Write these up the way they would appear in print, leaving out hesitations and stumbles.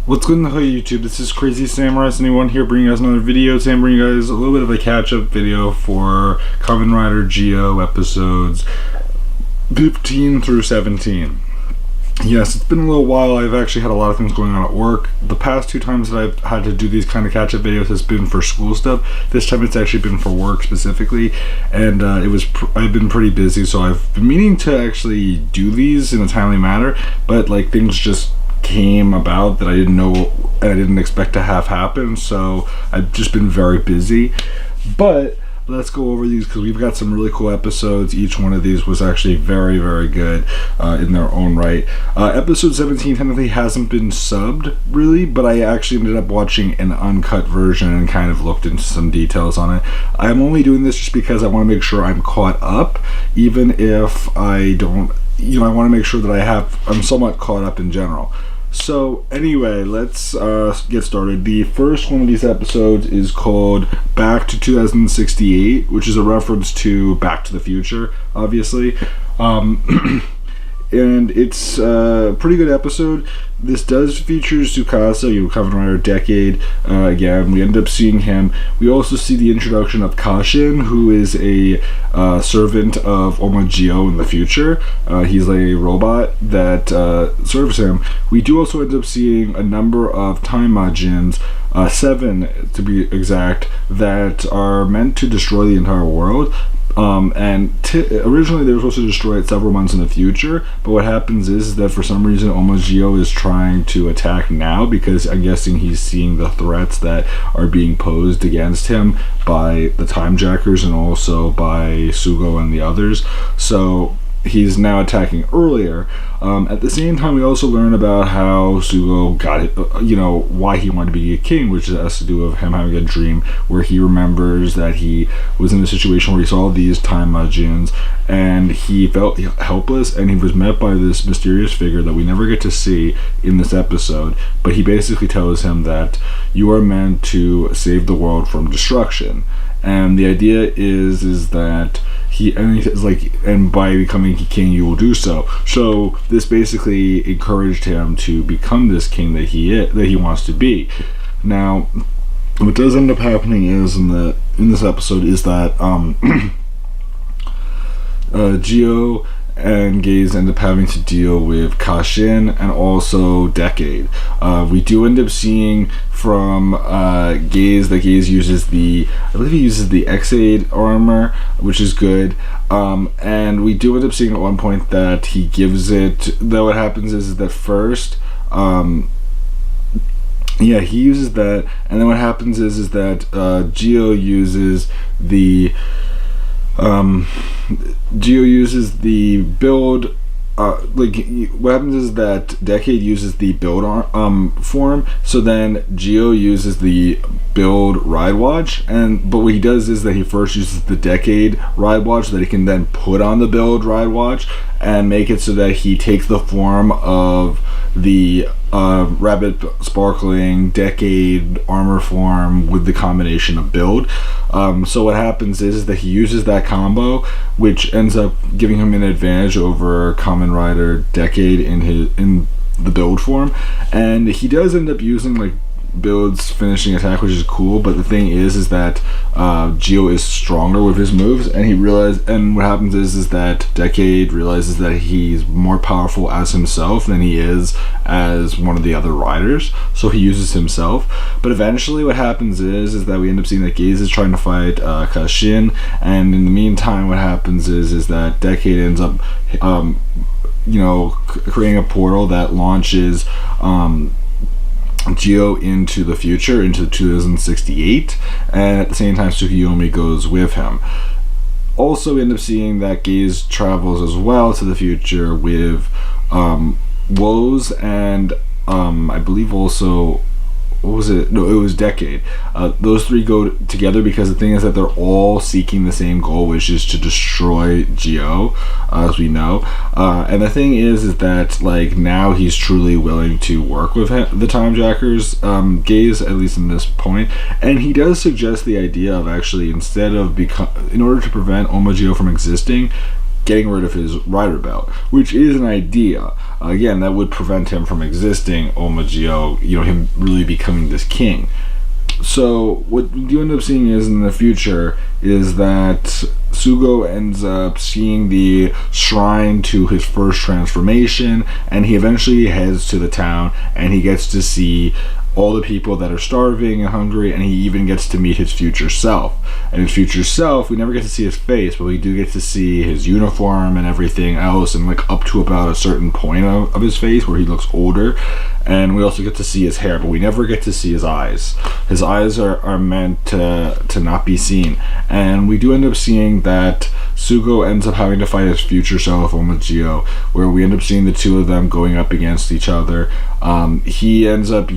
What's good in the hood YouTube? This is Crazy Samurai 71 here, bringing you guys another video. Today I'm bringing you guys a little bit of a catch-up video for Kamen Rider Geo episodes 15 through 17. Yes, it's been a little while. I've actually had a lot of things going on at work. The past two times that I've had to do these kind of catch-up videos has been for school stuff. This time it's actually been for work specifically, and I've been pretty busy, so I've been meaning to actually do these in a timely manner, but like things just came about that I didn't know and I didn't expect to have happen, so I've just been very busy. But let's go over these because we've got some really cool episodes. Each one of these was actually very, very good in their own right. Episode 17 technically hasn't been subbed really, but I actually ended up watching an uncut version and kind of looked into some details on it. I'm only doing this just because I want to make sure I'm caught up, even if I don't, I want to make sure that I'm somewhat caught up in general. So anyway, let's get started. The first one of these episodes is called Back to 2068, which is a reference to Back to the Future, obviously. And it's a pretty good episode. This does feature Tsukasa, Kamen Rider Decade. Again, we end up seeing him. We also see the introduction of Kashin, who is a servant of Omagio in the future. He's like a robot that serves him. We do also end up seeing a number of time Majins, 7 to be exact, that are meant to destroy the entire world. Originally they were supposed to destroy it several months in the future, but what happens is that for some reason Omagio is trying to attack now because I'm guessing he's seeing the threats that are being posed against him by the Time Jackers and also by Sugo and the others. So he's now attacking earlier. At the same time, we also learn about how Sugo got it, why he wanted to be a king, which has to do with him having a dream where he remembers that he was in a situation where he saw these time Majins and he felt helpless, and he was met by this mysterious figure that we never get to see in this episode, but he basically tells him that you are meant to save the world from destruction. And the idea is that and by becoming king you will do so. So this basically encouraged him to become this king that he wants to be. Now, what does end up happening is in this episode is that Geo and Gaze end up having to deal with Kashin and also Decade. We do end up seeing from Gaze that Gaze uses I believe he uses the X-Aid armor, which is good. And we do end up seeing at one point that he gives it, though what happens is that first, he uses that, and then what happens is that Geo uses the build. What happens is that Decade uses the build form, so then Geo uses the build ride watch, but what he does is that he first uses the Decade ride watch so that he can then put on the build ride watch and make it so that he takes the form of the rabbit sparkling Decade armor form with the combination of build. So what happens is that he uses that combo, which ends up giving him an advantage over Kamen Rider Decade in the build form, and he does end up using build's finishing attack, which is cool, but the thing is that Geo is stronger with his moves, and what happens is that Decade realizes that he's more powerful as himself than he is as one of the other riders, so he uses himself. But eventually what happens is that we end up seeing that Gaze is trying to fight Kashin, and in the meantime what happens is that Decade ends up creating a portal that launches Geo into the future, into 2068, and at the same time Tsukiyomi goes with him. Also, we end up seeing that Gaze travels as well to the future with Woes and I believe also, what was it? No, it was Decade. Those three go together because the thing is that they're all seeking the same goal, which is to destroy Geo, as we know. And the thing is that now he's truly willing to work with the Time Jackers, Gaze, at least in this point. And he does suggest the idea of actually, in order to prevent Omagio from existing, getting rid of his rider belt, which is an idea. Again, that would prevent him from existing, Omagio, him really becoming this king. So what you end up seeing is in the future is that Sugo ends up seeing the shrine to his first transformation, and he eventually heads to the town, and he gets to see all the people that are starving and hungry, and he even gets to meet his future self. And his future self, we never get to see his face, but we do get to see his uniform and everything else, and like up to about a certain point of his face where he looks older. And we also get to see his hair, but we never get to see his eyes. His eyes are meant to not be seen. And we do end up seeing that Sugo ends up having to fight his future self, Omagio, where we end up seeing the two of them going up against each other. He ends up,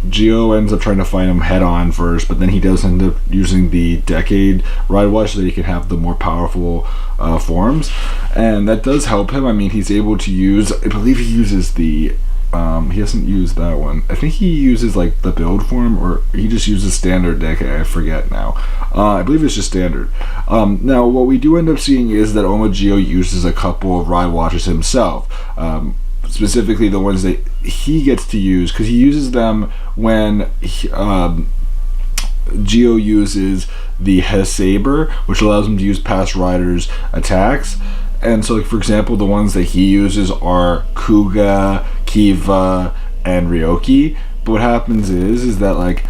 Gio ends up trying to fight him head on first, but then he does end up using the Decade Ride Watch so that he can have the more powerful forms, and that does help him. I mean, he's able to use, I believe he uses the, he doesn't use that one. I think he uses like the build form, or he just uses standard Decade, I forget now. I believe it's just standard. Now, what we do end up seeing is that Omagio uses a couple of Ride Watches himself. Specifically the ones that he gets to use, because he uses them when Gio uses the Saber, which allows him to use past riders' attacks. And so, like, for example, the ones that he uses are Kuga, Kiva, and Ryoki. But what happens is that, like,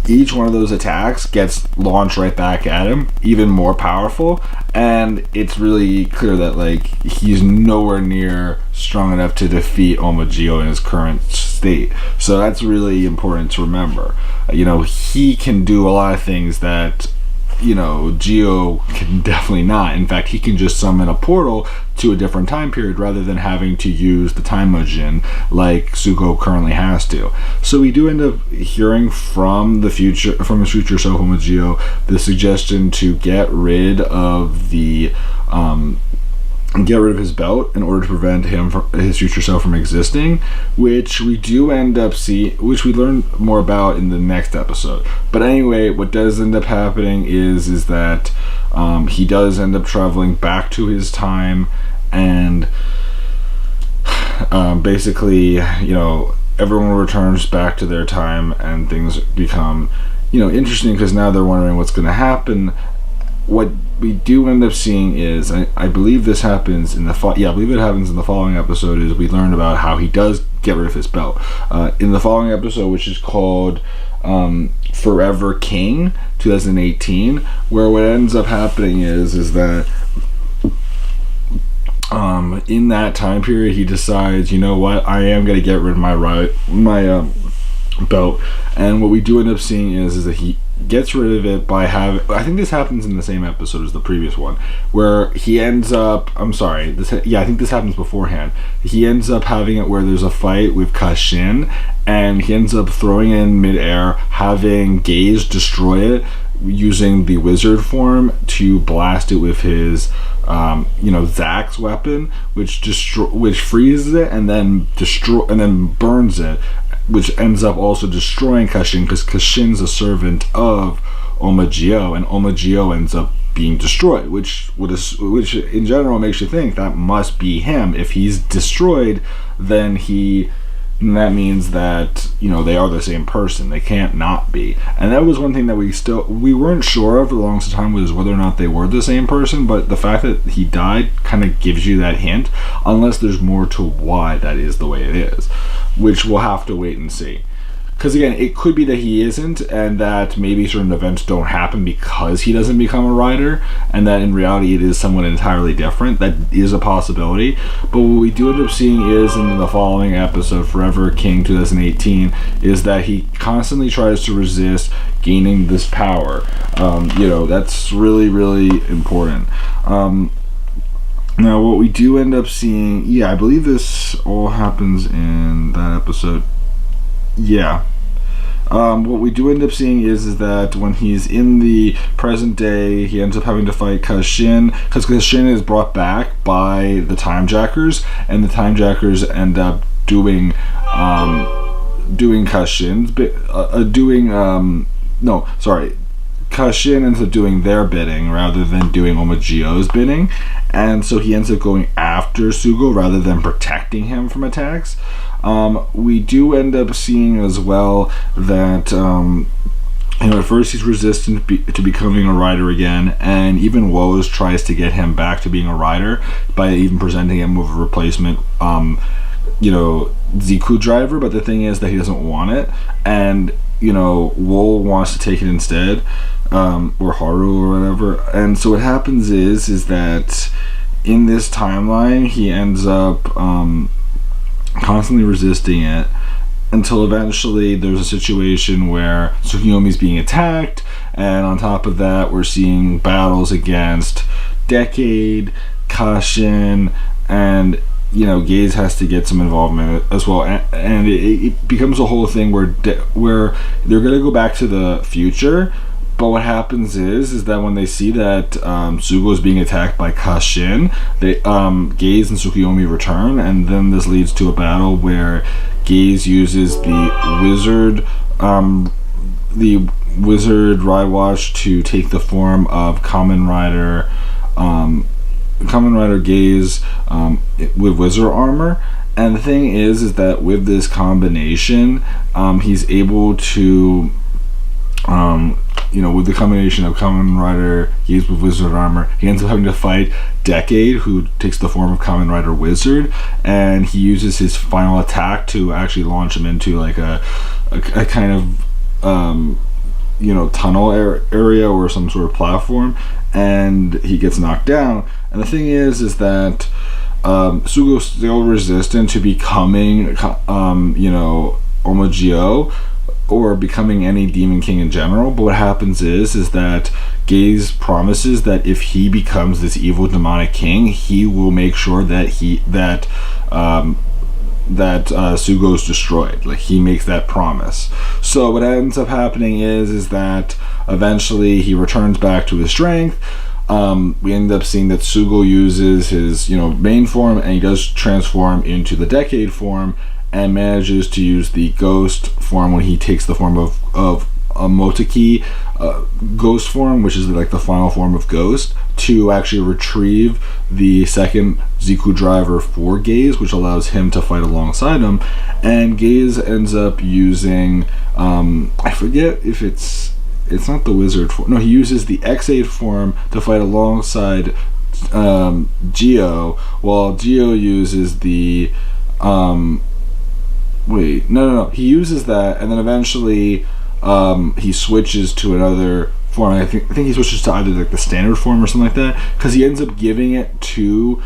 each one of those attacks gets launched right back at him, even more powerful, and it's really clear that, like, he's nowhere near strong enough to defeat Omagio in his current state. So that's really important to remember. He can do a lot of things that Gio can definitely not. In fact, he can just summon a portal to a different time period rather than having to use the time machine like Sugo currently has to. So we do end up hearing from his future self, Omagio, the suggestion to get rid of his belt in order to prevent his future self from existing, which we do end up which we learn more about in the next episode. But anyway, what does end up happening is that he does end up traveling back to his time, and basically, everyone returns back to their time, and things become, interesting, because now they're wondering what's going to happen. What we do end up seeing is, I believe this happens in the following episode, is we learn about how he does get rid of his belt. In the following episode, which is called Forever King 2018, where what ends up happening is that in that time period, he decides, you know what, I am going to get rid of my belt. And what we do end up seeing is that he gets rid of it by having, I think this happens in the same episode as the previous one, where he ends up, I think this happens beforehand. He ends up having it where there's a fight with Kashin, and he ends up throwing it in midair, having Gaze destroy it using the wizard form to blast it with his Zack's weapon, which freezes it and then burns it, which ends up also destroying Kashin, because Kashin's a servant of Omagio, and Omagio ends up being destroyed, which in general makes you think that must be him. If he's destroyed, then that means that they are the same person. They can't not be. And that was one thing that we weren't sure of for the longest time, was whether or not they were the same person. But the fact that he died kind of gives you that hint, unless there's more to why that is the way it is, which we'll have to wait and see. Because again, it could be that he isn't, and that maybe certain events don't happen because he doesn't become a rider, and that in reality it is someone entirely different. That is a possibility. But what we do end up seeing is, in the following episode, Forever King 2018, is that he constantly tries to resist gaining this power. That's really, really important. Now, what we do end up seeing, I believe this all happens in that episode. What we do end up seeing is that when he's in the present day, he ends up having to fight Kashin, because Kashin is brought back by the Timejackers, and the Timejackers end up doing Kashin's Kashin ends up doing their bidding rather than doing Omagio's bidding, and so he ends up going after Sugo rather than protecting him from attacks. We do end up seeing as well that at first he's resistant to becoming a rider again, and even Woes tries to get him back to being a rider by even presenting him with a replacement Ziku driver, but the thing is that he doesn't want it, and Woe wants to take it instead, or Haru or whatever. And so what happens is that in this timeline he ends up constantly resisting it until eventually there's a situation where Tsukiyomi's being attacked, and on top of that we're seeing battles against Decade, Kashin, and Gaze has to get some involvement as well, and it becomes a whole thing where they're gonna go back to the future. But what happens is that when they see that Sugo is being attacked by Kashin, Gaze and Tsukiyomi return, and then this leads to a battle where Gaze uses the wizard Raiwash to take the form of Kamen Rider Gaze with wizard armor. And the thing is that with this combination, he's able to with the combination of Kamen Rider Gaze with wizard armor, he ends up having to fight Decade, who takes the form of Kamen Rider Wizard, and he uses his final attack to actually launch him into like a kind of tunnel area or some sort of platform, and he gets knocked down. And the thing is that Sugo's still resistant to becoming Omagio or becoming any Demon King in general. But what happens is that Gaze promises that if he becomes this evil demonic king, he will make sure that Sugo's destroyed. Like, he makes that promise. So what ends up happening is that eventually he returns back to his strength. We end up seeing that Sugo uses his main form, and he does transform into the Decade form, and manages to use the ghost form when he takes the form of a Moteki ghost form, which is like the final form of Ghost, to actually retrieve the second Ziku driver for Gaze, which allows him to fight alongside him. And Gaze ends up using I forget if it's not the wizard form. No, he uses the X8 form to fight alongside Geo, while Geo uses the he uses that, and then eventually he switches to another form. I think he switches to either like the standard form or something like that, because he ends up giving it to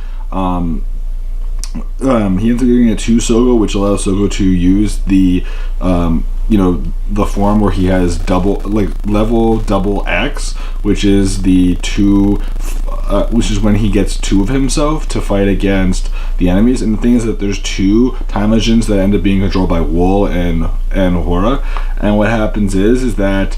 Sogo, which allows Sogo to use the the form where he has level double X, which is the which is when he gets two of himself to fight against the enemies. And the thing is that there's two time legends that end up being controlled by Wool and Hora. And what happens is that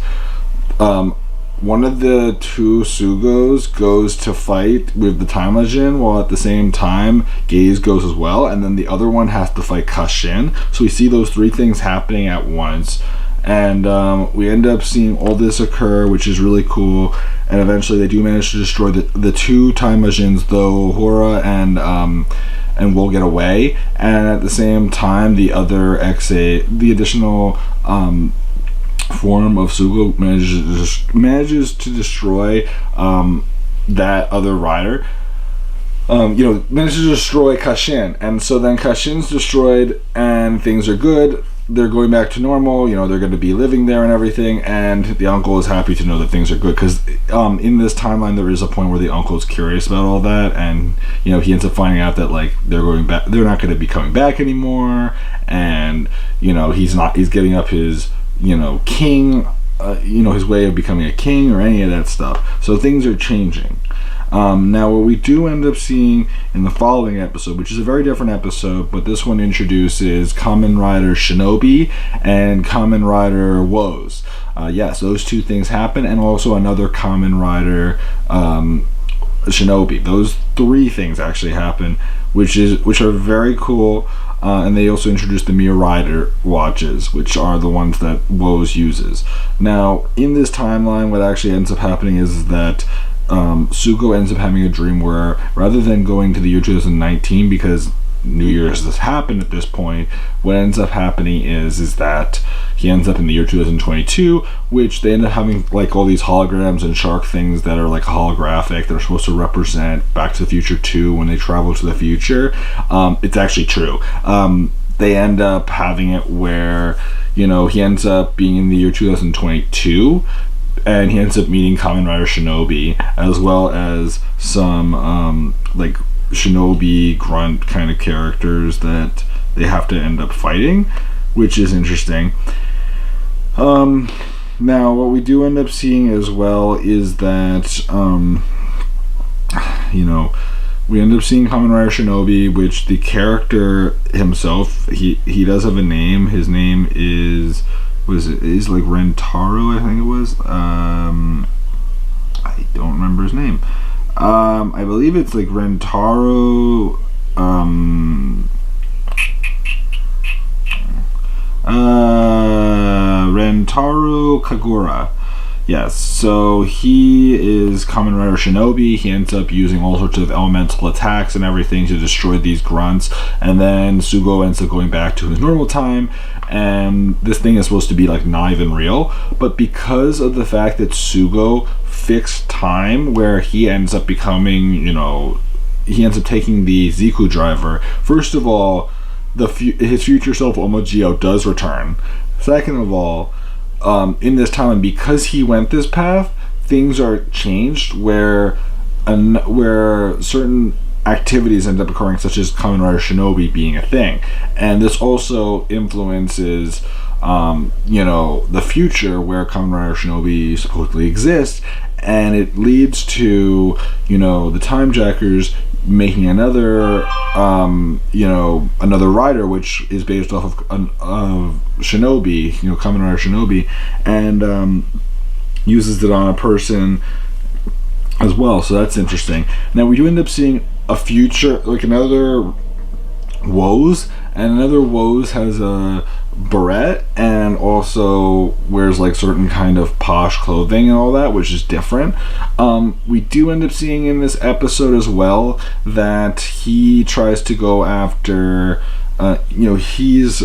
one of the two Sugos goes to fight with the time legend, while at the same time Gaze goes as well, and then the other one has to fight Kashin. So we see those three things happening at once, and we end up seeing all this occur, which is really cool. And eventually they do manage to destroy the two time legends, though Hora and Wool get away, and at the same time the other the additional form of Sugo manages to destroy that other rider. Manages to destroy Kashin, and so then Kashin's destroyed and things are good. They're going back to normal. They're going to be living there and everything, and the uncle is happy to know that things are good, because in this timeline there is a point where the uncle is curious about all that, and he ends up finding out that they're going back, they're not going to be coming back anymore, and he's getting up his king, his way of becoming a king or any of that stuff. So things are changing. Now what we do end up seeing in the following episode, which is a very different episode, but this one introduces Kamen Rider Shinobi and Kamen Rider Woes. Yes, those two things happen, and also another Kamen Rider Shinobi. Those three things actually happen, which are very cool. and they also introduced the Mirror Rider watches, which are the ones that Woz uses. Now, in this timeline, what actually ends up happening is that Sugo ends up having a dream where, rather than going to the year 2019, because New Year's has happened at this point, what ends up happening is that he ends up in the year 2022, which they end up having like all these holograms and shark things that are like holographic. They're supposed to represent Back to the Future 2 when they travel to the future. It's actually true. They end up having it where, he ends up being in the year 2022, and he ends up meeting Kamen Rider Shinobi, as well as some like Shinobi grunt kind of characters that they have to end up fighting, which is interesting. Now what we do end up seeing as well is that we end up seeing Kamen Rider Shinobi, which the character himself, he does have a name. His name is like Rentaro, I think it was. I don't remember his name. I believe it's like Rentaro Rentaro Kagura. Yes, so he is Kamen Rider Shinobi. He ends up using all sorts of elemental attacks and everything to destroy these grunts, and then Sugo ends up going back to his normal time, and this thing is supposed to be like not even real, but because of the fact that Sugo fixed time where he ends up becoming, he ends up taking the Ziku driver. First of all, his future self Omojio does return. Second of all, in this time, because he went this path, things are changed where certain activities end up occurring, such as Kamen Rider Shinobi being a thing, and this also influences the future where Kamen Rider Shinobi supposedly exists, and it leads to the Time Jackers making another rider, which is based off of Shinobi, Kamen Rider Shinobi, and uses it on a person as well. So that's interesting. Now we do end up seeing a future, like another Woz, and another Woz has a beret and also wears like certain kind of posh clothing and all that, which is different. We do end up seeing in this episode as well that he tries to go after he's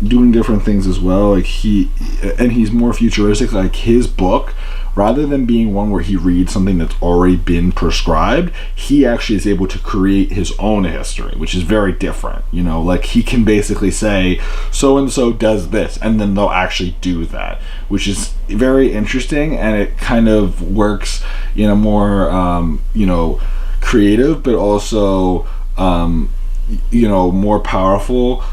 doing different things as well, like he's more futuristic. Like his book, rather than being one where he reads something that's already been prescribed, he actually is able to create his own history, which is very different. Like he can basically say so and so does this, and then they'll actually do that, which is very interesting, and it kind of works in a more creative but also more powerful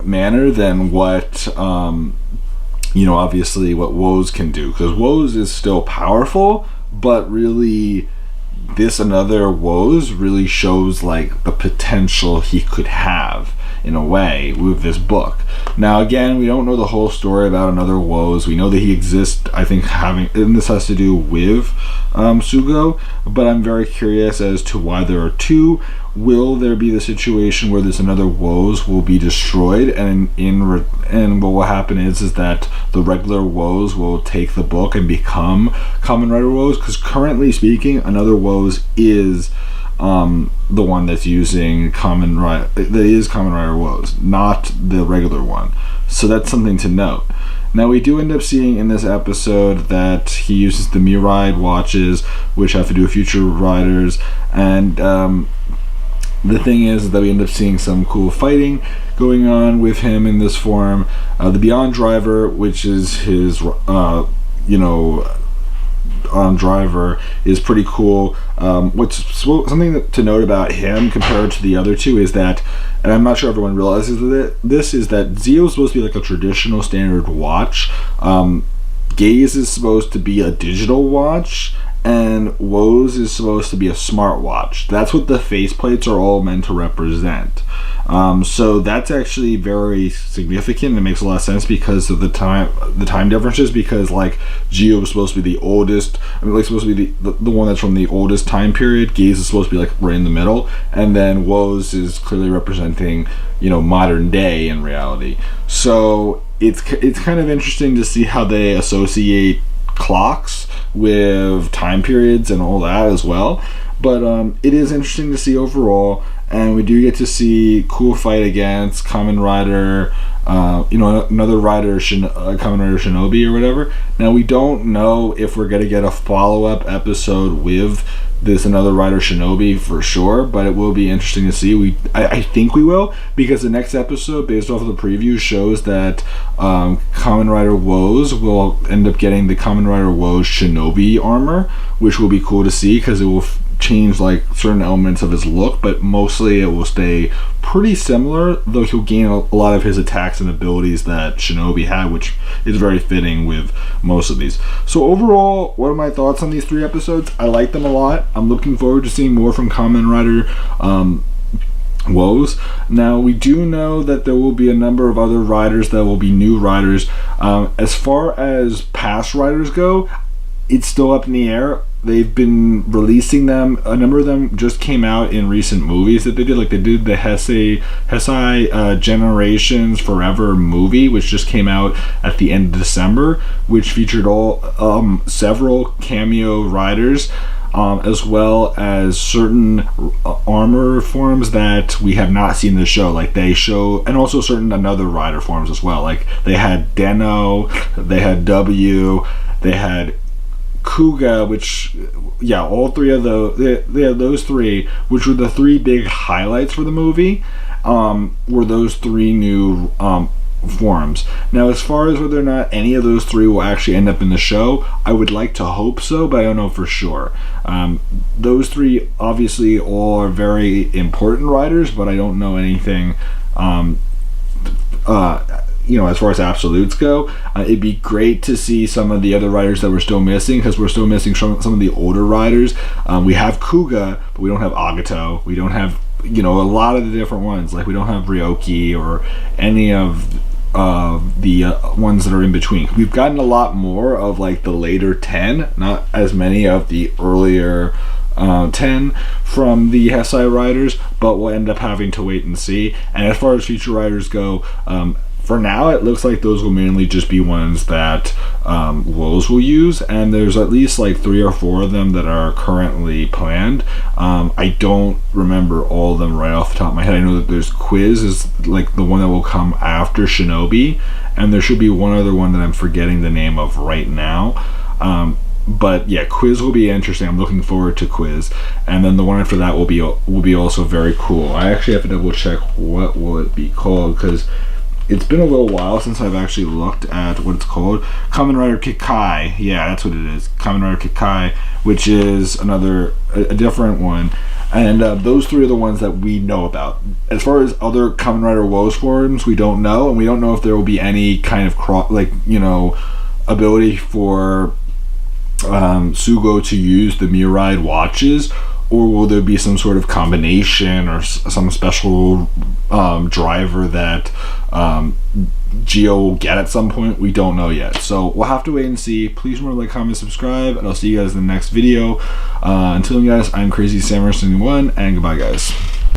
manner than what obviously what Woz can do, because Woz is still powerful, but really this another Woz really shows like the potential he could have in a way with this book. Now again, we don't know the whole story about another Woz. We know that he exists, I think, and this has to do with Sugo, but I'm very curious as to why there are two. Will there be the situation where this another Woz will be destroyed, and what will happen is that the regular Woz will take the book and become Kamen Rider Woz? Because currently speaking, another Woz is the one that's using Kamen Rider Woz, not the regular one. So that's something to note. Now we do end up seeing in this episode that he uses the Mirai watches, which have to do with future riders, and the thing is that we end up seeing some cool fighting going on with him in this form. The Beyond Driver, which is his driver, is pretty cool. What's something to note about him compared to the other two is that, and I'm not sure everyone realizes this, is that Zio is supposed to be like a traditional standard watch. Gaze is supposed to be a digital watch, and Woes is supposed to be a smartwatch. That's what the faceplates are all meant to represent. So that's actually very significant. It makes a lot of sense because of the time differences. Because like Geo is supposed to be the oldest. I mean, like supposed to be the one that's from the oldest time period. Gaze is supposed to be like right in the middle, and then Woes is clearly representing, you know, modern day in reality. So it's kind of interesting to see how they associate clocks with time periods and all that as well. But it is interesting to see overall, and we do get to see cool fight against Kamen Rider, another rider, Kamen Rider Shinobi or whatever. Now we don't know if we're gonna get a follow-up episode with this another rider Shinobi for sure, but it will be interesting to see. I think we will, because the next episode, based off of the preview, shows that Kamen Rider Woes will end up getting the Kamen Rider Woes Shinobi armor, which will be cool to see because it will change like certain elements of his look, but mostly it will stay pretty similar, though he'll gain a lot of his attacks and abilities that Shinobi had, which is very fitting with most of these. So overall, what are my thoughts on these 3 episodes? I like them a lot. I'm looking forward to seeing more from Kamen Rider Woes. Now we do know that there will be a number of other riders that will be new riders. As far as past riders go, it's still up in the air. They've been releasing them. A number of them just came out in recent movies that they did. Like they did the Heisei Generations Forever movie, which just came out at the end of December, which featured several cameo riders, as well as certain armor forms that we have not seen in the show. Like they show, and also certain another rider forms as well. Like they had Deno, they had W, they had Kuga, which, yeah, all 3 of those 3, which were the 3 big highlights for the movie, were those 3 new forms. Now, as far as whether or not any of those 3 will actually end up in the show, I would like to hope so, but I don't know for sure. Those 3 obviously all are very important riders, but I don't know anything as far as absolutes go. It'd be great to see some of the other riders that we're still missing, because we're still missing some of the older riders. We have Kuga, but we don't have Agato. We don't have, a lot of the different ones. Like we don't have Ryoki or any of the ones that are in between. We've gotten a lot more of like the later 10, not as many of the earlier 10 from the Heisei riders, but we'll end up having to wait and see. And as far as future riders go, for now, it looks like those will mainly just be ones that Woes will use, and there's at least like 3 or 4 of them that are currently planned. I don't remember all of them right off the top of my head. I know that there's Quiz is like the one that will come after Shinobi, and there should be one other one that I'm forgetting the name of right now. But yeah, Quiz will be interesting. I'm looking forward to Quiz, and then the one after that will be also very cool. I actually have to double check what will it be called, because it's been a little while since I've actually looked at what it's called. Kamen Rider Kikai. Yeah, that's what it is. Kamen Rider Kikai, which is a different one. And those 3 are the ones that we know about. As far as other Kamen Rider Woes forms, we don't know, and we don't know if there will be any kind of ability for Sugo to use the Mirai watches, or will there be some sort of combination or some special driver that Geo will get at some point? We don't know yet, so we'll have to wait and see. Please remember to like, comment, subscribe, and I'll see you guys in the next video. Until then, guys, I'm Crazy Samurai 71, and goodbye, guys.